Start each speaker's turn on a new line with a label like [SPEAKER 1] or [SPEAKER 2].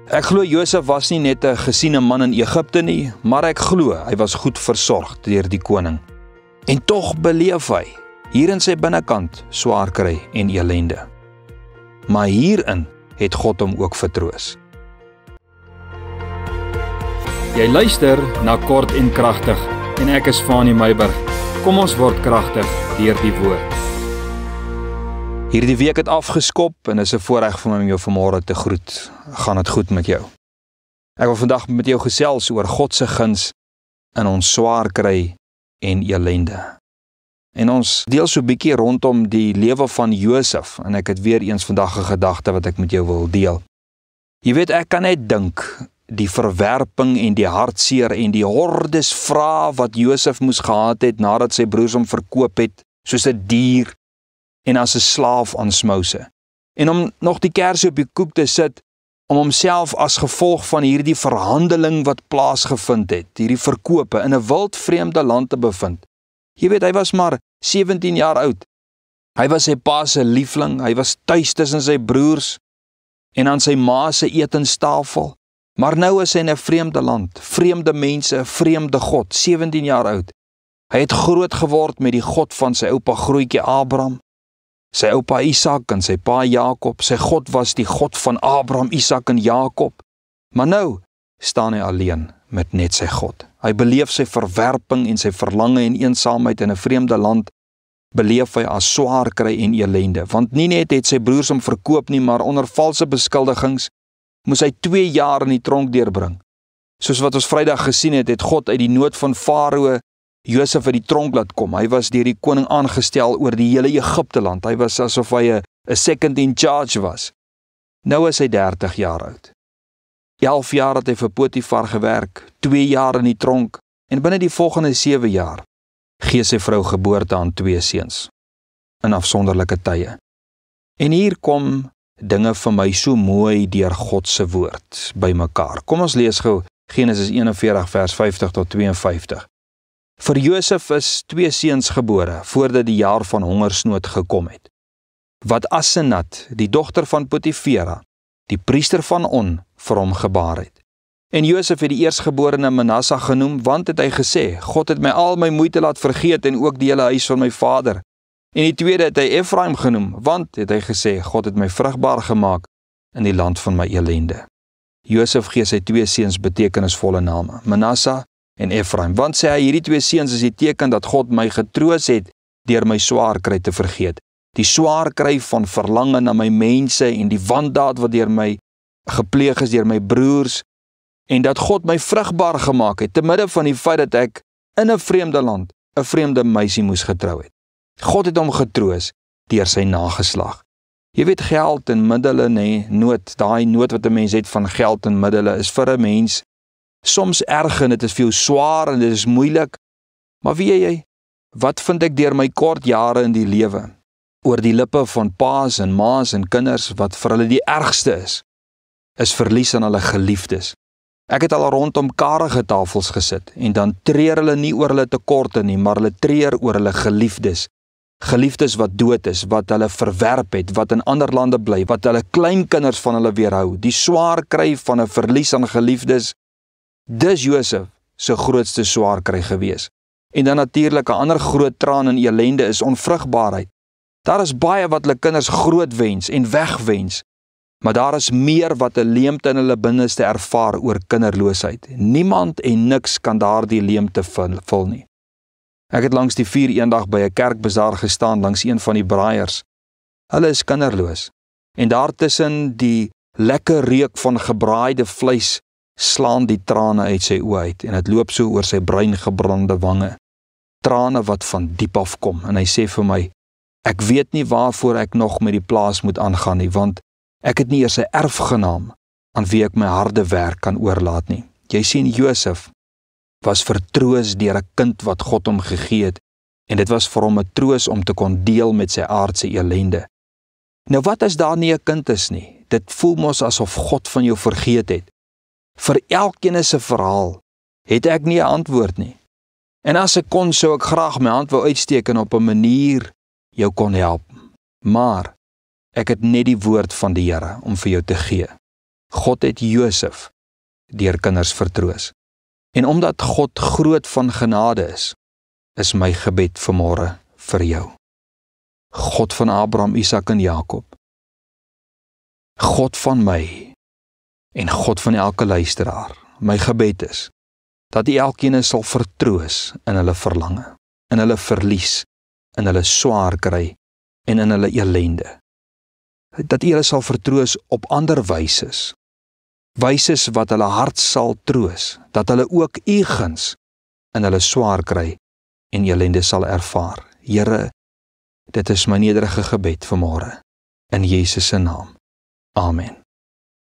[SPEAKER 1] Ek glo Josef was nie net 'n gesiene man in Egipte nie, maar ek glo hy was goed versorg deur die koning. En tog beleef hy hier in sy binnekant swaar kry en elende. Maar hierin het God hom ook vertroos.
[SPEAKER 2] Jy luister na Kort en Kragtig en ek is Fanie Meiburg. Kom ons word kragtig deur die woord.
[SPEAKER 1] Hierdie week het afgeskop en is 'n voorreg vir my om jou vanmôre te groet. Gaan dit goed met jou? Ek wil vandag met jou gesels oor God se guns in ons swaar kry en elende. En ons deel so 'n bietjie rondom die lewe van Josef en ek het weer eens vandag 'n gedagte wat ek met jou wil deel. Jy weet, ek kan net dink die verwerping en die hartseer en die hordes vrae wat Josef moes gehad het nadat sy broers hom verkoop het soos 'n dier en as 'n slaaf aan smouse. En om nog die kersie op die koek te sit, om homself as gevolg van hierdie verhandeling wat plaasgevind het, hierdie verkope in 'n wild vreemde land te bevind. Jy weet, hy was maar 17 jaar oud. Hy was sy pa se liefling, hy was tuis tussen sy broers en aan sy ma se etenstafel. Maar nou is hy in 'n vreemde land, vreemde mense, vreemde God, 17 jaar oud. Hy het groot geword met die God van sy oupa grootjie Abraham, sy oupa Isak en sy pa Jakob. Sy God was die God van Abraham, Isak en Jakob. Maar nou staan hy alleen met net sy God. Hy beleef sy verwerping en sy verlange en eensaamheid in 'n vreemde land, beleef hy as swaar kry en elende. Want nie net het sy broers hom verkoop nie, maar onder valse beskuldigings moes hy 2 jaar in die tronk deurbring. Soos wat ons Vrydag gesien het, het God uit die nood van Farao Josef uit die tronk laat kom. Hy was deur die koning aangestel oor die hele Egipte land. Hy was asof hy 'n second in charge was. Nou is hy 30 jaar oud. 11 jaar het hy vir Potifar gewerk, 2 jaar in die tronk en binne die volgende 7 jaar gee sy vrou geboorte aan 2 seuns in afsonderlike tye. En hier kom dinge vir my so mooi deur God se woord bymekaar. Kom ons lees gou Genesis 41 vers 50 tot 52. Vir Josef is 2 seuns gebore voordat die jaar van hongersnood gekom het, wat Asenat, die dogter van Potifera, die priester van On, vir hom gebaar het. En Josef het die eerstgeborene Manasseh genoem, want het hy gesê, God het my al my moeite laat vergeet en ook die hele huis van my vader. En die tweede het hy Ephraim genoem, want het hy gesê, God het my vrugbaar gemaak in die land van my elende. Josef gee sy 2 seuns betekenisvolle name, Manasseh en Ephraim, want sê hy, hierdie 2 seuns is die teken dat God my getroos het deur my swaar kry te vergeet. Die swaar kry van verlange na my mense en die wandaad wat deur my gepleeg is deur my broers, en dat God my vrugbaar gemaak het, te midde van die feit dat ek in 'n vreemde land 'n vreemde meisie moes getrou het. God het hom getroos deur sy nageslag. Jy weet, geld en middele, nee, daai nood wat 'n mens het van geld en middele is vir 'n mens soms erg en dit is vir jou swaar en dit is moeilik. Maar weet jy, wat vind ek deur my kort jare in die lewe? Oor die lippe van paas en maas en kinders wat vir hulle die ergste is verlies aan hulle geliefdes. Ek het al rondom karige tafels gesit en dan treur hulle nie oor hulle tekorte nie, maar hulle treur oor hulle geliefdes. Geliefdes wat dood is, wat hulle verwerp het, wat in ander lande bly, wat hulle kleinkinders van hulle weerhou. Die swaar kry van 'n verlies aan geliefdes, dis Josef se grootste swaar kry gewees. En dan natuurlik 'n ander groot traan en elende is onvrugbaarheid. Daar is baie wat hulle kinders groot wens en wegwens, maar daar is meer wat 'n leemte in hulle binneste ervaar oor kinderloosheid. Niemand en niks kan daardie leemte vul nie. Ek het langs die 4 eendag by 'n kerkbazaar gestaan langs een van die braaiers. Hulle is kinderloos. En daartussen die lekker reuk van gebraaide vleis slaan die trane uit sy oë uit en dit loop so oor sy bruingebrande wange. Trane wat van diep af kom en hy sê vir my, ek weet nie waarvoor ek nog met die plaas moet aangaan nie, want ek het nie eers 'n erfgenaam aan wie ek my harde werk kan oorlaat nie. Jy sien, Josef was vertroos deur 'n kind wat God hom gegee het en dit was vir hom 'n troos om te kon deel met sy aardse elende. Nou wat as daar nie 'n kind is nie? Dit voel mos asof God van jou vergeet het. Vir elkeen se verhaal het ek nie 'n antwoord nie. En as ek kon, sou ek graag my hand wou uitsteek en op 'n manier jou kon help. Maar ek het net die woord van die Here om vir jou te gee. God het Josef deur kinders vertroos. En omdat God groot van genade is my gebed vanmôre vir jou. God van Abraham, Isak en Jakob, God van my en God van elke luisteraar, my gebed is, dat U elkeen sal vertroos in hulle verlange, in hulle verlies, in hulle swaar kry en in hulle elende. Dat U hulle sal vertroos op ander wyses wat hulle hart sal troos, dat hulle ook U guns in hulle swaar kry en elende sal ervaar. Here, dit is my nederige gebed vanmôre, in Jesus se naam. Amen.